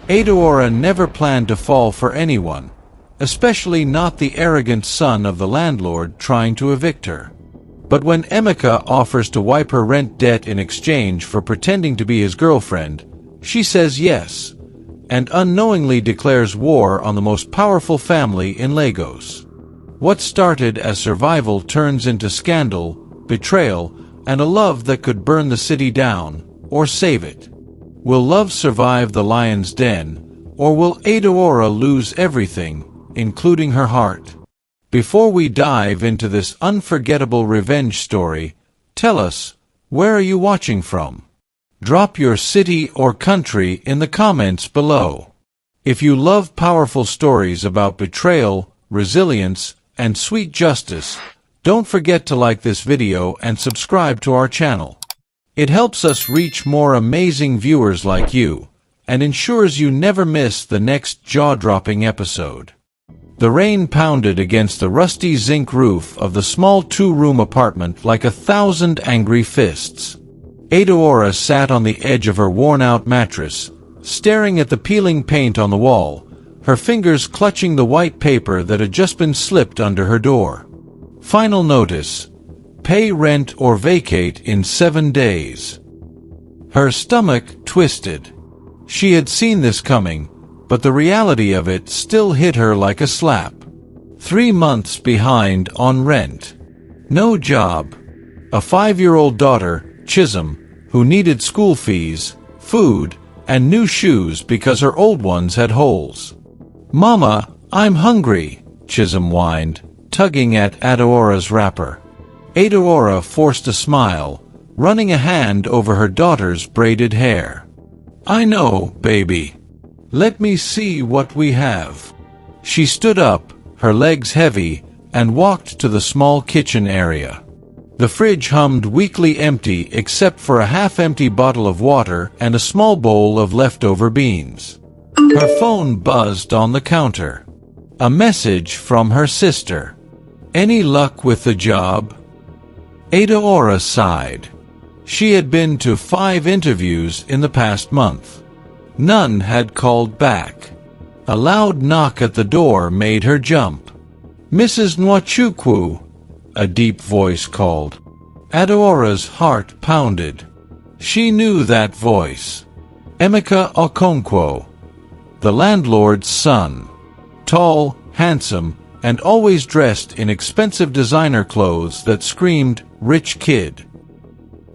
Adaora never planned to fall for anyone, especially not the arrogant son of the landlord trying to evict her. But when Emeka offers to wipe her rent debt in exchange for pretending to be his girlfriend, she says yes, and unknowingly declares war on the most powerful family in Lagos. What started as survival turns into scandal, betrayal, and a love that could burn the city down, or save it. Will love survive the lion's den, or will Adaora lose everything, including her heart? Before we dive into this unforgettable revenge story, tell us, where are you watching from? Drop your city or country in the comments below. If you love powerful stories about betrayal, resilience, and sweet justice, don't forget to like this video and subscribe to our channel. It helps us reach more amazing viewers like you, and ensures you never miss the next jaw-dropping episode. The rain pounded against the rusty zinc roof of the small two-room apartment like 1,000 angry fists. Adaora sat on the edge of her worn-out mattress, staring at the peeling paint on the wall, her fingers clutching the white paper that had just been slipped under her door. Final notice: pay rent or vacate in 7 days. Her stomach twisted. She had seen this coming, but the reality of it still hit her like a slap. 3 months behind on rent. No job. A 5-year-old daughter, Chisholm, who needed school fees, food, and new shoes because her old ones had holes. "Mama, I'm hungry," Chisholm whined, tugging at Adaora's wrapper. Adaora forced a smile, running a hand over her daughter's braided hair. "I know, baby. Let me see what we have." She stood up, her legs heavy, and walked to the small kitchen area. The fridge hummed weakly empty except for a half-empty bottle of water and a small bowl of leftover beans. Her phone buzzed on the counter. A message from her sister. "Any luck with the job?" Adaora sighed. She had been to 5 interviews in the past month. None had called back. A loud knock at the door made her jump. "Mrs. Nwachukwu," a deep voice called. Adaora's heart pounded. She knew that voice. Emeka Okonkwo, the landlord's son. Tall, handsome, and always dressed in expensive designer clothes that screamed, "rich kid."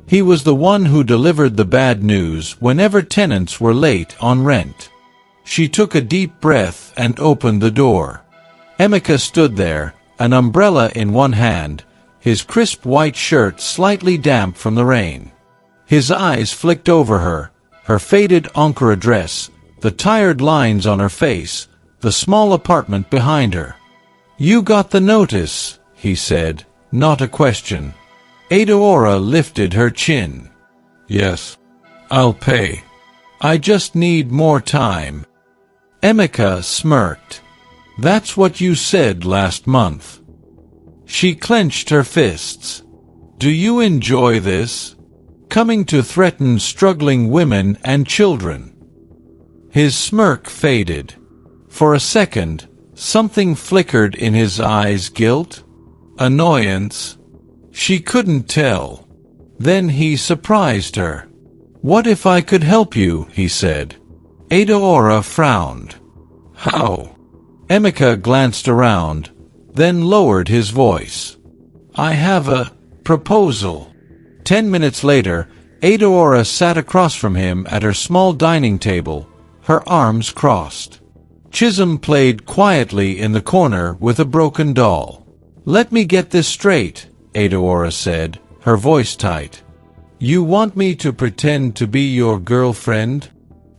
He was the one who delivered the bad news whenever tenants were late on rent. She took a deep breath and opened the door. Emeka stood there, an umbrella in one hand, his crisp white shirt slightly damp from the rain. His eyes flicked over her, her faded Ankara dress, the tired lines on her face, the small apartment behind her. "You got the notice," he said, not a question. Adaora lifted her chin. "Yes, I'll pay. I just need more time." Emeka smirked. "That's what you said last month." She clenched her fists. "Do you enjoy this? Coming to threaten struggling women and children?" His smirk faded. For a second, something flickered in his eyes: guilt? Annoyance? She couldn't tell. Then he surprised her. "What if I could help you?" he said. Adaora frowned. "How?" Emeka glanced around, then lowered his voice. "I have a proposal." 10 minutes later, Adaora sat across from him at her small dining table, her arms crossed. Chisholm played quietly in the corner with a broken doll. "Let me get this straight," Adaora said, her voice tight. "You want me to pretend to be your girlfriend?"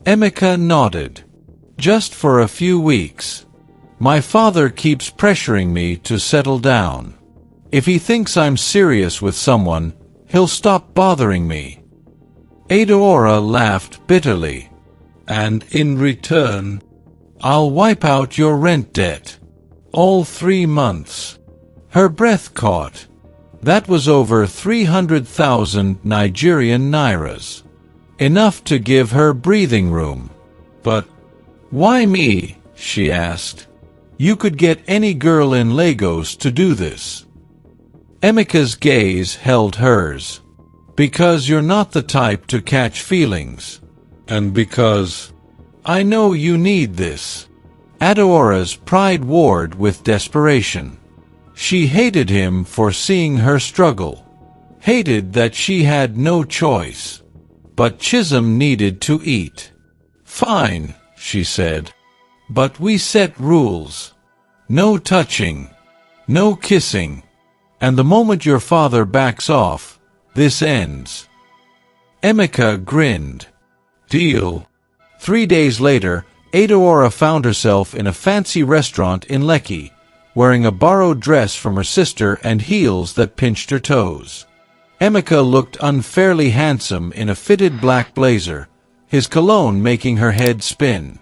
Emeka nodded. "Just for a few weeks. My father keeps pressuring me to settle down. If he thinks I'm serious with someone, he'll stop bothering me." Adaora laughed bitterly. "And in return, I'll wipe out your rent debt. All 3 months. Her breath caught. That was over 300,000 Nigerian nairas. Enough to give her breathing room. But "Why me?" she asked. "You could get any girl in Lagos to do this." Emeka's gaze held hers. "Because you're not the type to catch feelings. And because I know you need this." Adaora's pride warred with desperation. She hated him for seeing her struggle. Hated that she had no choice. But Chisholm needed to eat. "Fine," she said. "But we set rules. No touching. No kissing. And the moment your father backs off, this ends." Emeka grinned. "Deal." 3 days later, Adaora found herself in a fancy restaurant in Lekki, wearing a borrowed dress from her sister and heels that pinched her toes. Emeka looked unfairly handsome in a fitted black blazer, his cologne making her head spin.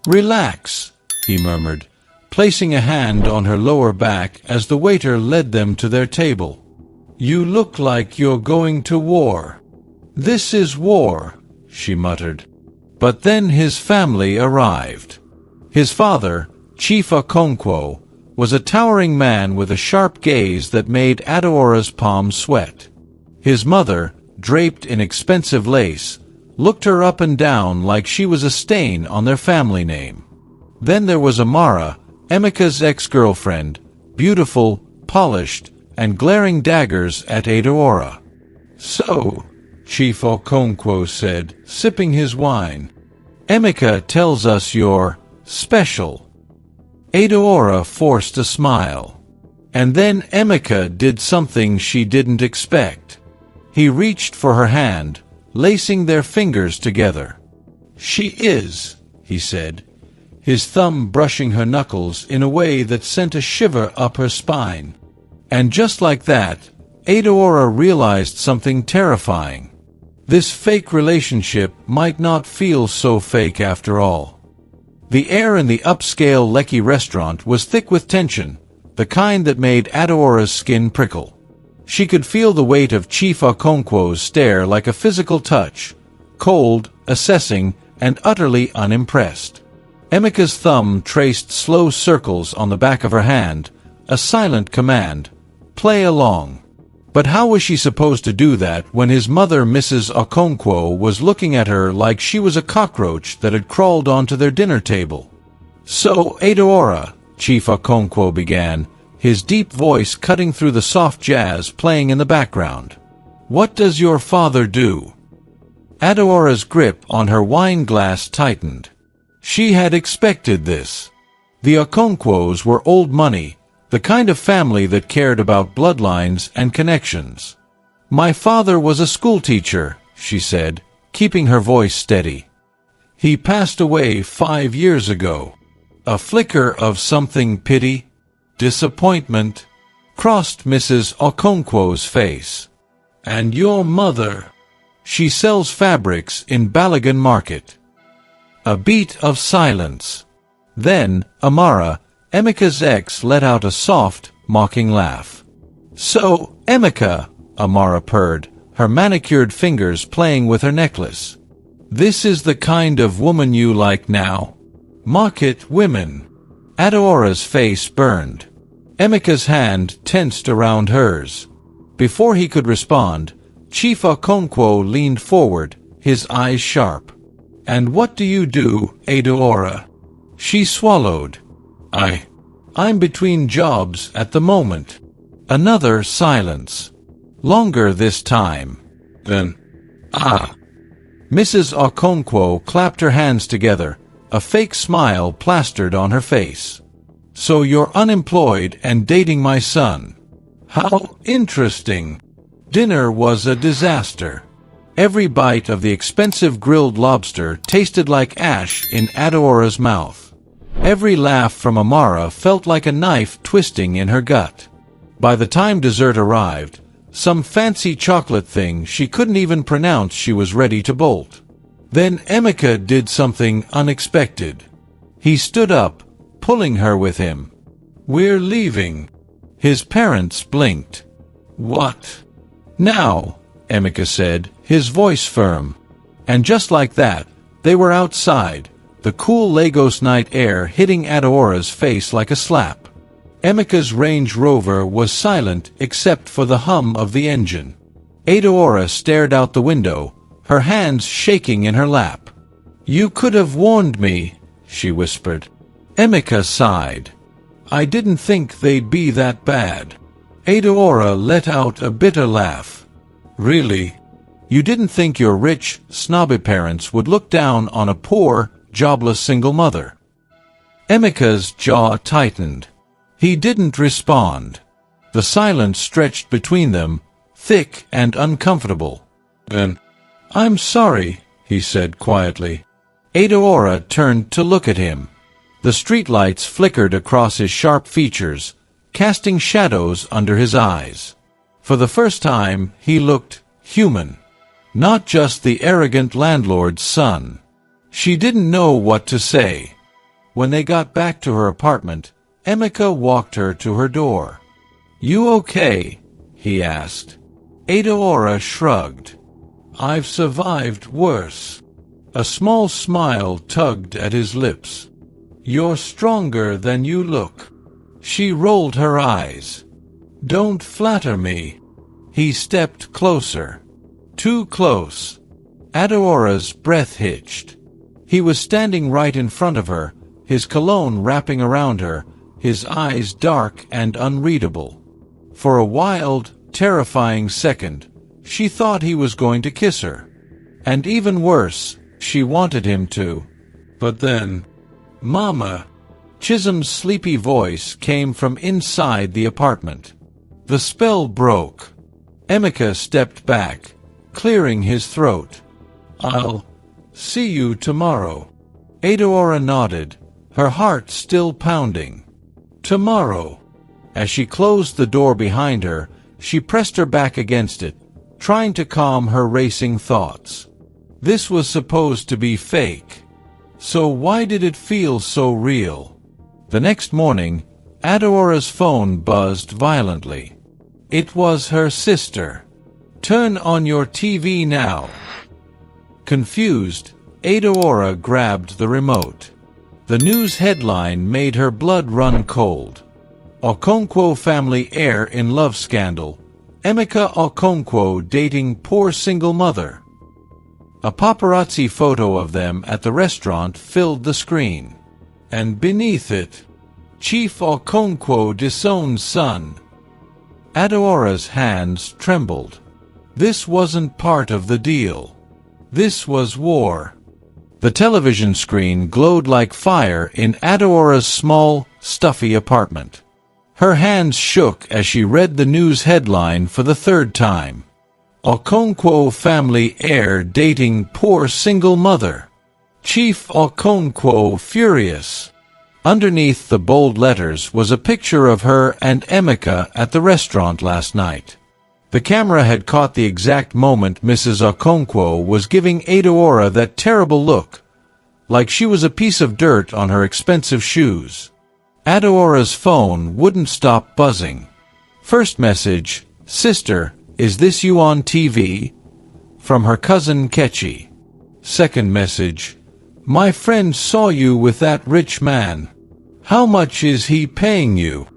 "Relax," he murmured, placing a hand on her lower back as the waiter led them to their table. "You look like you're going to war." "This is war," she muttered. But then his family arrived. His father, Chief Okonkwo, was a towering man with a sharp gaze that made Adaora's palms sweat. His mother, draped in expensive lace, looked her up and down like she was a stain on their family name. Then there was Amara, Emeka's ex-girlfriend, beautiful, polished, and glaring daggers at Adaora. "So," Chief Okonkwo said, sipping his wine, "Emeka tells us you're special." Adaora forced a smile. And then Emeka did something she didn't expect. He reached for her hand, lacing their fingers together. "She is," he said, his thumb brushing her knuckles in a way that sent a shiver up her spine. And just like that, Adaora realized something terrifying. This fake relationship might not feel so fake after all. The air in the upscale Lekki restaurant was thick with tension, the kind that made Adaora's skin prickle. She could feel the weight of Chief Okonkwo's stare like a physical touch, cold, assessing, and utterly unimpressed. Emeka's thumb traced slow circles on the back of her hand, a silent command, "Play along." But how was she supposed to do that when his mother, Mrs. Okonkwo, was looking at her like she was a cockroach that had crawled onto their dinner table? "So, Adaora," Chief Okonkwo began, his deep voice cutting through the soft jazz playing in the background. "What does your father do?" Adaora's grip on her wine glass tightened. She had expected this. The Okonkwos were old money, the kind of family that cared about bloodlines and connections. "My father was a schoolteacher," she said, keeping her voice steady. "He passed away 5 years ago." A flicker of something pity, disappointment, crossed Mrs. Okonkwo's face. "And your mother?" "She sells fabrics in Balagan Market." A beat of silence. Then, Amara, Emeka's ex, let out a soft, mocking laugh. "So, Emeka," Amara purred, her manicured fingers playing with her necklace. "This is the kind of woman you like now? Market women." Adaora's face burned. Emeka's hand tensed around hers. Before he could respond, Chief Okonkwo leaned forward, his eyes sharp. "And what do you do, Adaora?" She swallowed. I'm between jobs at the moment." Another silence. Longer this time. Then, Mrs. Okonkwo clapped her hands together, a fake smile plastered on her face. "So you're unemployed and dating my son. How interesting." Dinner was a disaster. Every bite of the expensive grilled lobster tasted like ash in Adaora's mouth. Every laugh from Amara felt like a knife twisting in her gut. By the time dessert arrived, some fancy chocolate thing she couldn't even pronounce, she was ready to bolt. Then Emeka did something unexpected. He stood up, pulling her with him. "We're leaving." His parents blinked. "What?" "Now," Emeka said, his voice firm. And just like that, they were outside, the cool Lagos night air hitting Adaora's face like a slap. Emeka's Range Rover was silent except for the hum of the engine. Adaora stared out the window, her hands shaking in her lap. "You could have warned me," she whispered. Emeka sighed. "I didn't think they'd be that bad." Adaora let out a bitter laugh. "Really? You didn't think your rich, snobby parents would look down on a poor, jobless single mother?" Emeka's jaw tightened. He didn't respond. The silence stretched between them, thick and uncomfortable. "Then, I'm sorry," he said quietly. Adaora turned to look at him. The streetlights flickered across his sharp features, casting shadows under his eyes. For the first time, he looked human. Not just the arrogant landlord's son. She didn't know what to say. When they got back to her apartment, Emeka walked her to her door. "You okay?" he asked. Adaora shrugged. "I've survived worse." A small smile tugged at his lips. "You're stronger than you look." She rolled her eyes. "Don't flatter me." He stepped closer. Too close. Adaora's breath hitched. He was standing right in front of her, his cologne wrapping around her, his eyes dark and unreadable. For a wild, terrifying second, she thought he was going to kiss her. And even worse, she wanted him to. But then, "Mama!" Chisholm's sleepy voice came from inside the apartment. The spell broke. Emeka stepped back, clearing his throat. "I'll see you tomorrow." Adaora nodded, her heart still pounding. "Tomorrow." As she closed the door behind her, she pressed her back against it, trying to calm her racing thoughts. This was supposed to be fake. So why did it feel so real? The next morning, Adaora's phone buzzed violently. It was her sister. "Turn on your TV now." Confused, Adaora grabbed the remote. The news headline made her blood run cold. Okonkwo family heir in love scandal. Emeka Okonkwo dating poor single mother. A paparazzi photo of them at the restaurant filled the screen. And beneath it, Chief Okonkwo disowned son. Adaora's hands trembled. This wasn't part of the deal. This was war. The television screen glowed like fire in Adaora's small, stuffy apartment. Her hands shook as she read the news headline for the third time. Okonkwo family heir dating poor single mother. Chief Okonkwo furious. Underneath the bold letters was a picture of her and Emeka at the restaurant last night. The camera had caught the exact moment Mrs. Okonkwo was giving Adaora that terrible look, like she was a piece of dirt on her expensive shoes. Adaora's phone wouldn't stop buzzing. First message, "Sister, is this you on TV?" From her cousin Kechi. Second message, "My friend saw you with that rich man. How much is he paying you?"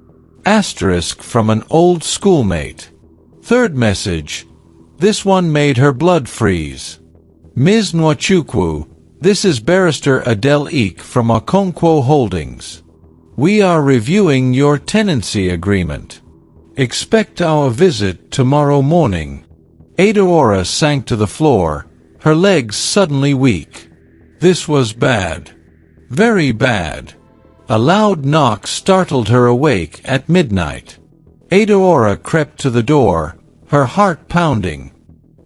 Asterisk from an old schoolmate. Third message, this one made her blood freeze. "Ms. Nwachukwu, this is Barrister Adele Eek from Okonkwo Holdings. We are reviewing your tenancy agreement. Expect our visit tomorrow morning." Adaora sank to the floor, her legs suddenly weak. This was bad. Very bad. A loud knock startled her awake at midnight. Adaora crept to the door, her heart pounding.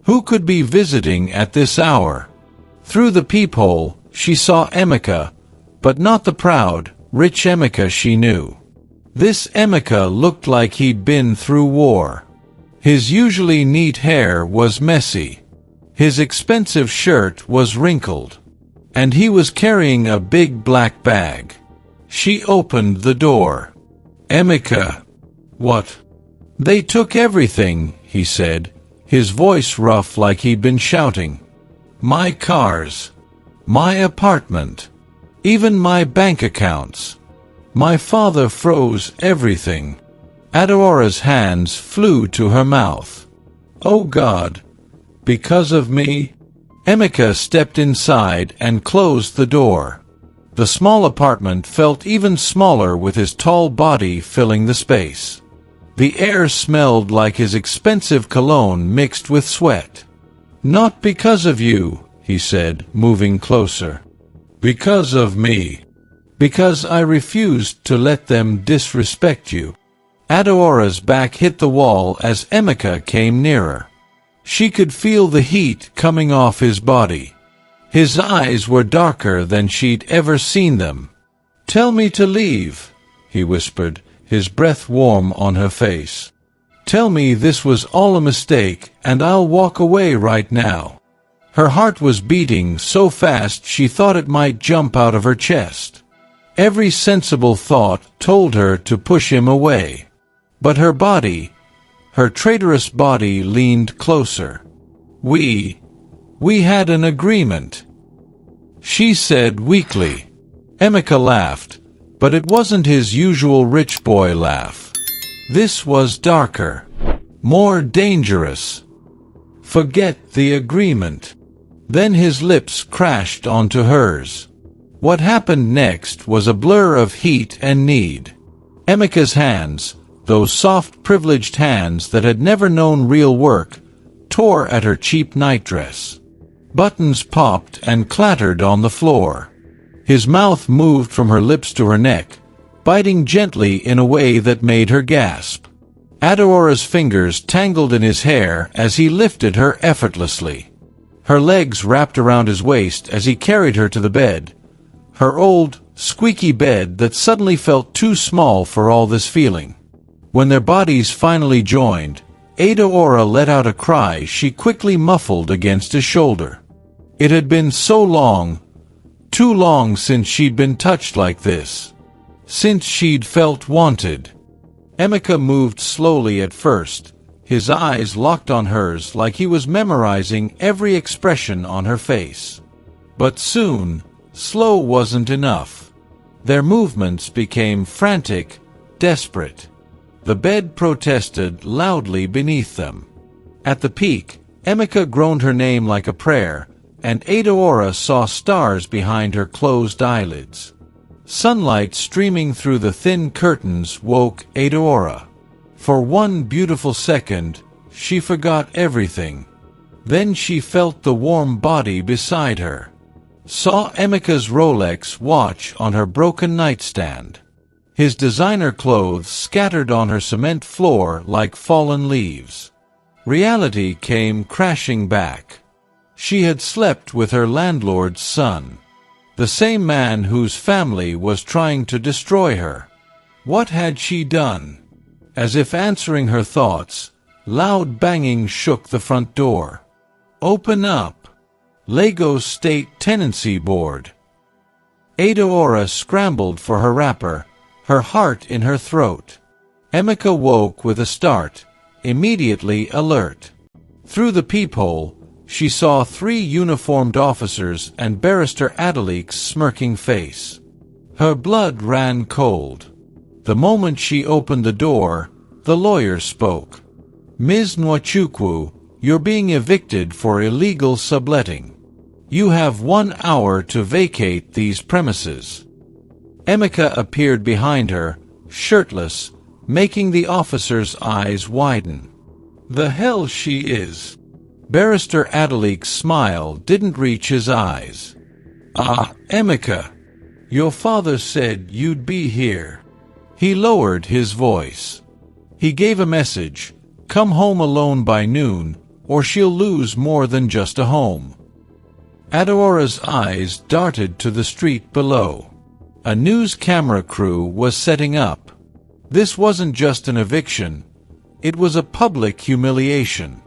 Who could be visiting at this hour? Through the peephole, she saw Emeka, but not the proud, rich Emeka she knew. This Emeka looked like he'd been through war. His usually neat hair was messy. His expensive shirt was wrinkled. And he was carrying a big black bag. She opened the door. "Emeka." "What?" "They took everything," he said, his voice rough like he'd been shouting. "My cars. My apartment. Even my bank accounts. My father froze everything. Adaora's hands flew to her mouth. Oh God, because of me? Emeka stepped inside and closed the door. The small apartment felt even smaller with his tall body filling the space. The air smelled like his expensive cologne mixed with sweat. Not because of you, he said, moving closer. Because of me. Because I refused to let them disrespect you. Adaora's back hit the wall as Emeka came nearer. She could feel the heat coming off his body. His eyes were darker than she'd ever seen them. Tell me to leave, he whispered, his breath warm on her face. Tell me this was all a mistake, and I'll walk away right now. Her heart was beating so fast she thought it might jump out of her chest. Every sensible thought told her to push him away. But her body, her traitorous body, leaned closer. We had an agreement, she said weakly. Emeka laughed, but it wasn't his usual rich boy laugh. This was darker, more dangerous. Forget the agreement. Then his lips crashed onto hers. What happened next was a blur of heat and need. Emeka's hands, those soft, privileged hands that had never known real work, tore at her cheap nightdress. Buttons popped and clattered on the floor. His mouth moved from her lips to her neck, biting gently in a way that made her gasp. Adaora's fingers tangled in his hair as he lifted her effortlessly. Her legs wrapped around his waist as he carried her to the bed. Her old, squeaky bed that suddenly felt too small for all this feeling. When their bodies finally joined, Adaora let out a cry she quickly muffled against his shoulder. It had been so long, too long since she'd been touched like this. Since she'd felt wanted. Emeka moved slowly at first, his eyes locked on hers like he was memorizing every expression on her face. But soon, slow wasn't enough. Their movements became frantic, desperate. The bed protested loudly beneath them. At the peak, Emeka groaned her name like a prayer, and Adaora saw stars behind her closed eyelids. Sunlight streaming through the thin curtains woke Adaora. For one beautiful second, she forgot everything. Then she felt the warm body beside her. Saw Emeka's Rolex watch on her broken nightstand. His designer clothes scattered on her cement floor like fallen leaves. Reality came crashing back. She had slept with her landlord's son. The same man whose family was trying to destroy her. What had she done? As if answering her thoughts, loud banging shook the front door. Open up. Lagos State Tenancy Board. Adaora scrambled for her wrapper, her heart in her throat. Emeka woke with a start, immediately alert. Through the peephole, she saw 3 uniformed officers and Barrister Adaora's smirking face. Her blood ran cold. The moment she opened the door, the lawyer spoke. Ms. Nwachukwu, you're being evicted for illegal subletting. You have 1 hour to vacate these premises. Emeka appeared behind her, shirtless, making the officer's eyes widen. The hell she is. Barrister Adaora's smile didn't reach his eyes. Ah, Emeka. Your father said you'd be here. He lowered his voice. He gave a message. Come home alone by noon, or she'll lose more than just a home. Adaora's eyes darted to the street below. A news camera crew was setting up. This wasn't just an eviction. It was a public humiliation.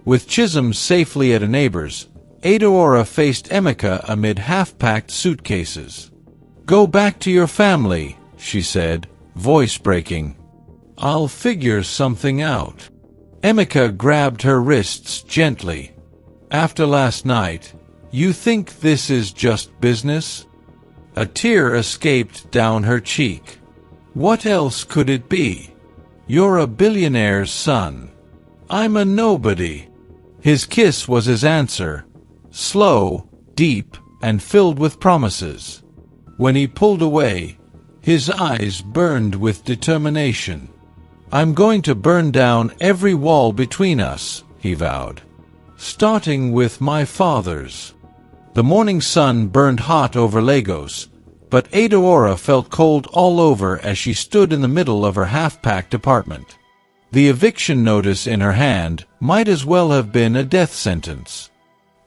With Chisholm safely at a neighbor's, Adaora faced Emeka amid half-packed suitcases. Go back to your family, she said, voice breaking. I'll figure something out. Emeka grabbed her wrists gently. After last night, you think this is just business? A tear escaped down her cheek. What else could it be? You're a billionaire's son. I'm a nobody. His kiss was his answer, slow, deep, and filled with promises. When he pulled away, his eyes burned with determination. I'm going to burn down every wall between us, he vowed, starting with my father's. The morning sun burned hot over Lagos, but Adaora felt cold all over as she stood in the middle of her half-packed apartment. The eviction notice in her hand might as well have been a death sentence.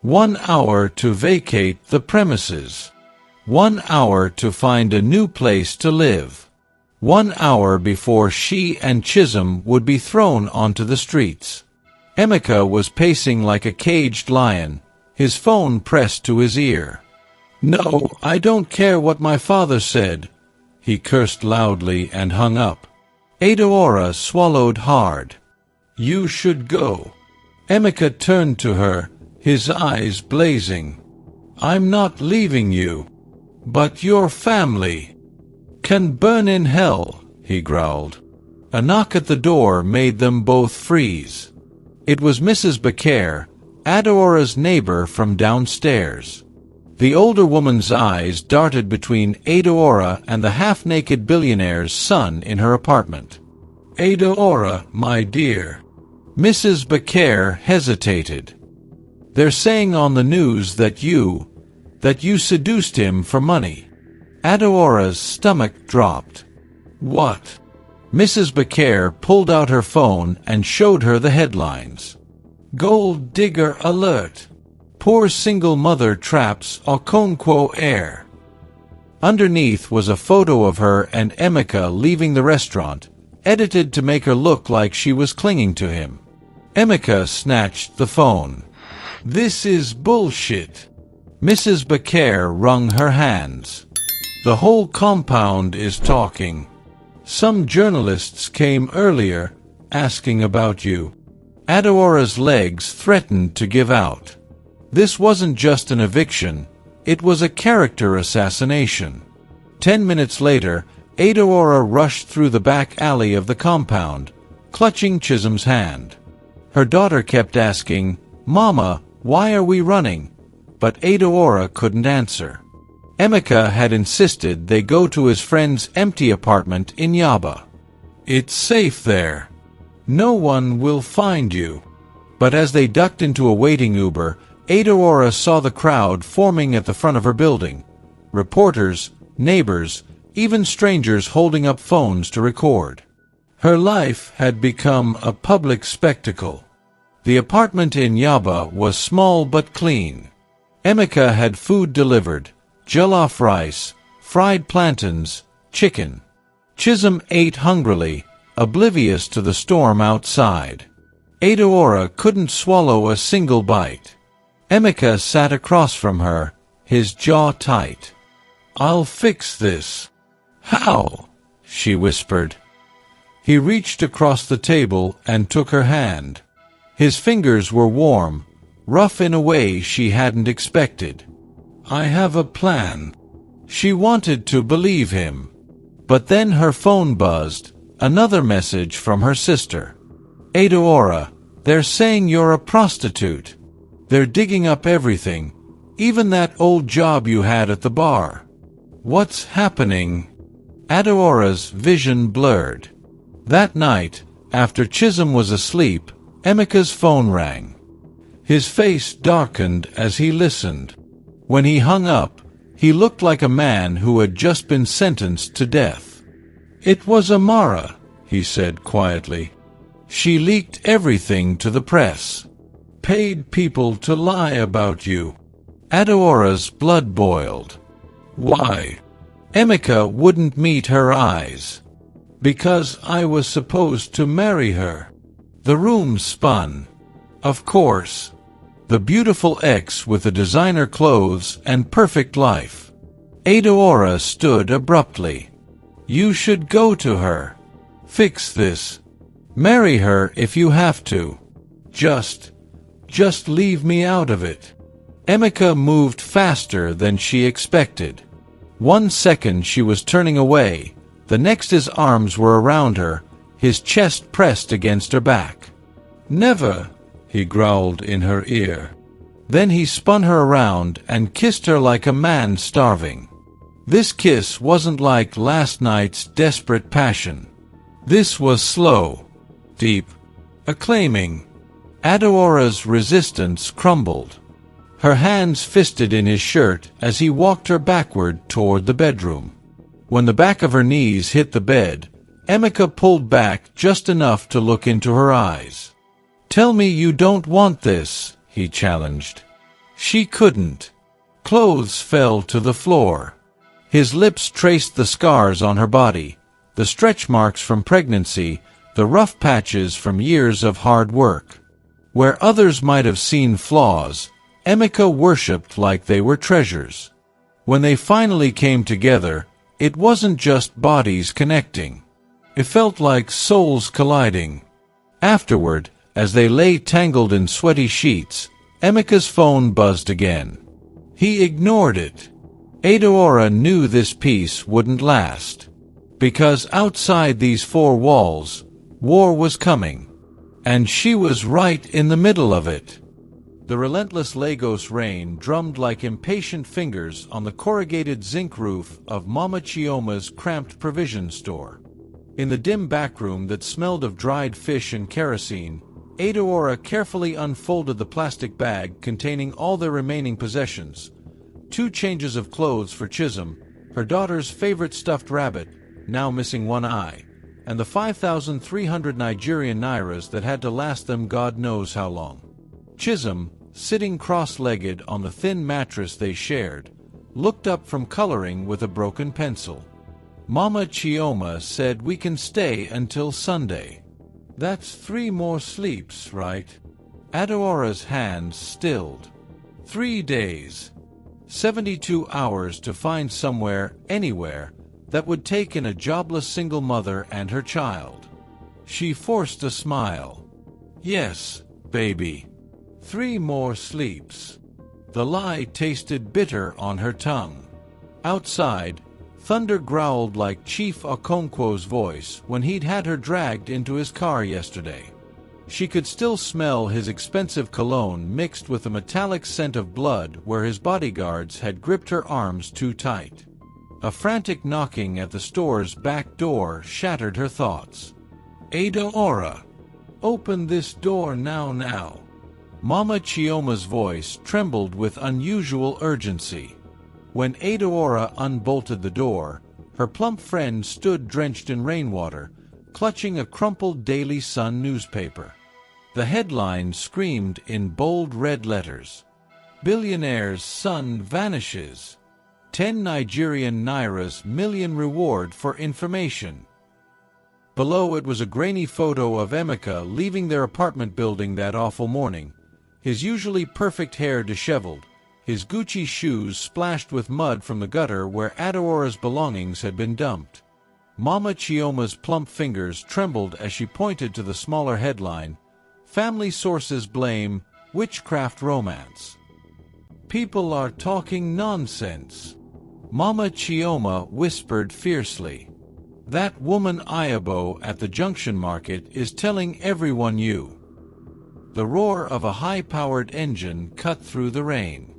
1 hour to vacate the premises. 1 hour to find a new place to live. 1 hour before she and Chisholm would be thrown onto the streets. Emeka was pacing like a caged lion, his phone pressed to his ear. "No, I don't care what my father said," he cursed loudly and hung up. Adaora swallowed hard. "You should go." Emeka turned to her, his eyes blazing. "I'm not leaving you. But your family can burn in hell," he growled. A knock at the door made them both freeze. It was Mrs. Becker, Adaora's neighbor from downstairs. The older woman's eyes darted between Adaora and the half-naked billionaire's son in her apartment. "Adaora, my dear." Mrs. Becker hesitated. "They're saying on the news that you seduced him for money." Adaora's stomach dropped. "What?" Mrs. Becker pulled out her phone and showed her the headlines. "Gold digger alert. Poor single mother traps Okonkwo heir." Underneath was a photo of her and Emeka leaving the restaurant, edited to make her look like she was clinging to him. Emeka snatched the phone. "This is bullshit." Mrs. Becker wrung her hands. "The whole compound is talking. Some journalists came earlier, asking about you." Adaora's legs threatened to give out. This wasn't just an eviction, it was a character assassination. 10 minutes later, Adaora rushed through the back alley of the compound, clutching Chisholm's hand. Her daughter kept asking, "Mama, why are we running?" But Adaora couldn't answer. Emeka had insisted they go to his friend's empty apartment in Yaba. "It's safe there. No one will find you." But as they ducked into a waiting Uber, Adaora saw the crowd forming at the front of her building. Reporters, neighbors, even strangers holding up phones to record. Her life had become a public spectacle. The apartment in Yaba was small but clean. Emeka had food delivered, jollof rice, fried plantains, chicken. Chisholm ate hungrily, oblivious to the storm outside. Adaora couldn't swallow a single bite. Emeka sat across from her, his jaw tight. "I'll fix this." "How?" she whispered. He reached across the table and took her hand. His fingers were warm, rough in a way she hadn't expected. "I have a plan." She wanted to believe him. But then her phone buzzed, another message from her sister. "Adaora, they're saying you're a prostitute. They're digging up everything, even that old job you had at the bar." "What's happening?" Adaora's vision blurred. That night, after Chisholm was asleep, Emeka's phone rang. His face darkened as he listened. When he hung up, he looked like a man who had just been sentenced to death. "It was Amara," he said quietly. "She leaked everything to the press. Paid people to lie about you." Adaora's blood boiled. "Why?" Emeka wouldn't meet her eyes. "Because I was supposed to marry her." The room spun. Of course. The beautiful ex with the designer clothes and perfect life. Adaora stood abruptly. "You should go to her. Fix this. Marry her if you have to. Just leave me out of it." Emeka moved faster than she expected. 1 second she was turning away, the next his arms were around her, his chest pressed against her back. "Never," he growled in her ear. Then he spun her around and kissed her like a man starving. This kiss wasn't like last night's desperate passion. This was slow, deep, acclaiming. Adaora's resistance crumbled. Her hands fisted in his shirt as he walked her backward toward the bedroom. When the back of her knees hit the bed, Emeka pulled back just enough to look into her eyes. "Tell me you don't want this," he challenged. She couldn't. Clothes fell to the floor. His lips traced the scars on her body, the stretch marks from pregnancy, the rough patches from years of hard work. Where others might have seen flaws, Emeka worshipped like they were treasures. When they finally came together, it wasn't just bodies connecting. It felt like souls colliding. Afterward, as they lay tangled in sweaty sheets, Emeka's phone buzzed again. He ignored it. Adaora knew this peace wouldn't last. Because outside these four walls, war was coming. And she was right in the middle of it. The relentless Lagos rain drummed like impatient fingers on the corrugated zinc roof of Mama Chioma's cramped provision store. In the dim backroom that smelled of dried fish and kerosene, Adaora carefully unfolded the plastic bag containing all their remaining possessions. 2 changes of clothes for Chisholm, her daughter's favorite stuffed rabbit, now missing one eye, and the 5,300 Nigerian nairas that had to last them God knows how long. Chisholm, sitting cross-legged on the thin mattress they shared, looked up from coloring with a broken pencil. Mama Chioma said we can stay until Sunday. That's 3 more sleeps, right? Adaora's hands stilled. 3 days. 72 hours to find somewhere, anywhere, that would take in a jobless single mother and her child. She forced a smile. Yes, baby. 3 more sleeps. The lie tasted bitter on her tongue. Outside, thunder growled like Chief Okonkwo's voice when he'd had her dragged into his car yesterday. She could still smell his expensive cologne mixed with the metallic scent of blood where his bodyguards had gripped her arms too tight. A frantic knocking at the store's back door shattered her thoughts. "Adaora! Open this door now." Mama Chioma's voice trembled with unusual urgency. When Adaora unbolted the door, her plump friend stood drenched in rainwater, clutching a crumpled Daily Sun newspaper. The headline screamed in bold red letters, "Billionaire's son vanishes. 10 Nigerian nairas million reward for information." Below it was a grainy photo of Emeka leaving their apartment building that awful morning, his usually perfect hair disheveled, his Gucci shoes splashed with mud from the gutter where Adaora's belongings had been dumped. Mama Chioma's plump fingers trembled as she pointed to the smaller headline, "Family sources blame witchcraft romance." "People are talking nonsense," Mama Chioma whispered fiercely. "That woman Ayabo at the Junction Market is telling everyone you." The roar of a high-powered engine cut through the rain.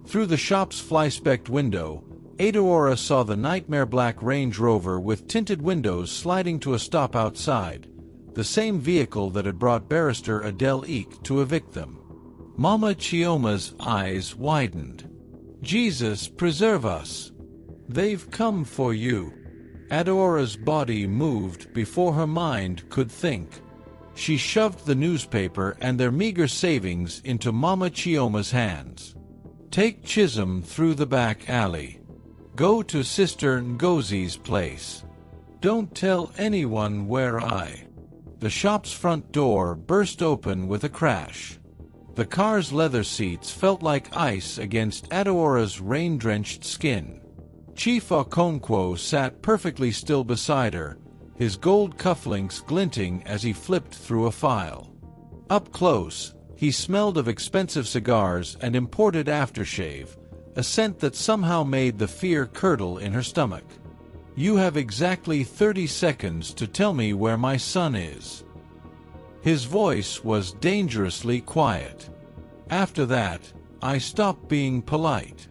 Through the shop's fly-specked window, Adaora saw the nightmare black Range Rover with tinted windows sliding to a stop outside, the same vehicle that had brought barrister Adele Eek to evict them. Mama Chioma's eyes widened. "Jesus preserve us! They've come for you." Adaora's body moved before her mind could think. She shoved the newspaper and their meager savings into Mama Chioma's hands. "Take Chisholm through the back alley. Go to Sister Ngozi's place. Don't tell anyone where I—" The shop's front door burst open with a crash. The car's leather seats felt like ice against Adaora's rain-drenched skin. Chief Okonkwo sat perfectly still beside her, his gold cufflinks glinting as he flipped through a file. Up close, he smelled of expensive cigars and imported aftershave, a scent that somehow made the fear curdle in her stomach. "You have exactly 30 seconds to tell me where my son is." His voice was dangerously quiet. "After that, I stopped being polite."